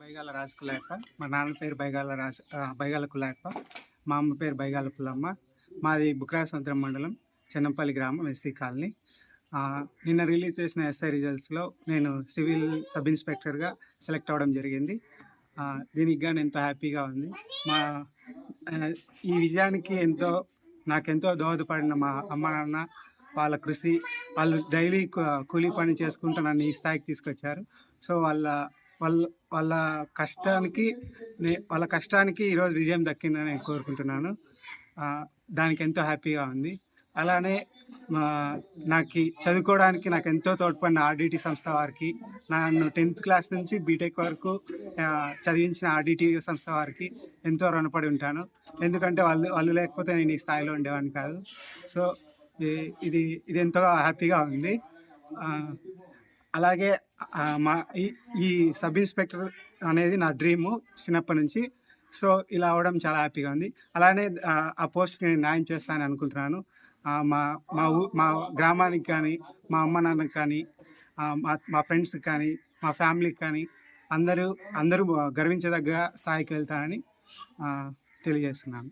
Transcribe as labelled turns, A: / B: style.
A: బైగాల రాజు కులాయప్ప. మా నాన్న పేరు బైగాల కులాయప్ప. మా అమ్మ పేరు బైగాల పుల్లమ్మ. మాది బుక్రాయసముద్రం మండలం, చెన్నంపల్లి గ్రామం, ఎస్సీ కాలనీ. నిన్న రిలీజ్ చేసిన ఎస్ఐ రిజల్ట్స్లో నేను సివిల్ సబ్ ఇన్స్పెక్టర్గా సెలెక్ట్ అవ్వడం జరిగింది. దీనికి గాను ఎంతో హ్యాపీగా ఉంది. మా ఈ విజయానికి నాకెంతో దోహదపడిన మా అమ్మ నాన్న, వాళ్ళ కృషి, వాళ్ళు డైలీ కూలీ పని చేసుకుంటూ నన్ను ఈ స్థాయికి తీసుకొచ్చారు. సో వాళ్ళ వాళ్ళ వాళ్ళ కష్టానికి ఈరోజు విజయం దక్కిందని నేను కోరుకుంటున్నాను. దానికి ఎంతో హ్యాపీగా ఉంది. అలానే నాకు చదువుకోవడానికి నాకు ఎంతో తోడ్పడిన ఆర్డిటి సంస్థ వారికి, నన్ను 10th క్లాస్ నుంచి బీటెక్ వరకు చదివించిన ఆర్డిటి సంస్థ వారికి ఎంతో రుణపడి ఉంటాను. ఎందుకంటే వాళ్ళు లేకపోతే నేను ఈ స్థాయిలో ఉండేవాడిని కాదు. సో ఇది ఎంతో హ్యాపీగా ఉంది. అలాగే ఈ సబ్ ఇన్స్పెక్టర్ అనేది నా డ్రీము చిన్నప్పటి నుంచి. సో ఇలా అవ్వడం చాలా హ్యాపీగా ఉంది. అలానే ఆ పోస్ట్కి నేను న్యాయం చేస్తానని అనుకుంటున్నాను. మా గ్రామానికి కానీ, మా అమ్మ నాన్నకి కానీ, మా ఫ్రెండ్స్కి కానీ, మా ఫ్యామిలీకి కానీ అందరూ గర్వించదగ్గ స్థాయికి వెళ్తానని తెలియజేస్తున్నాను.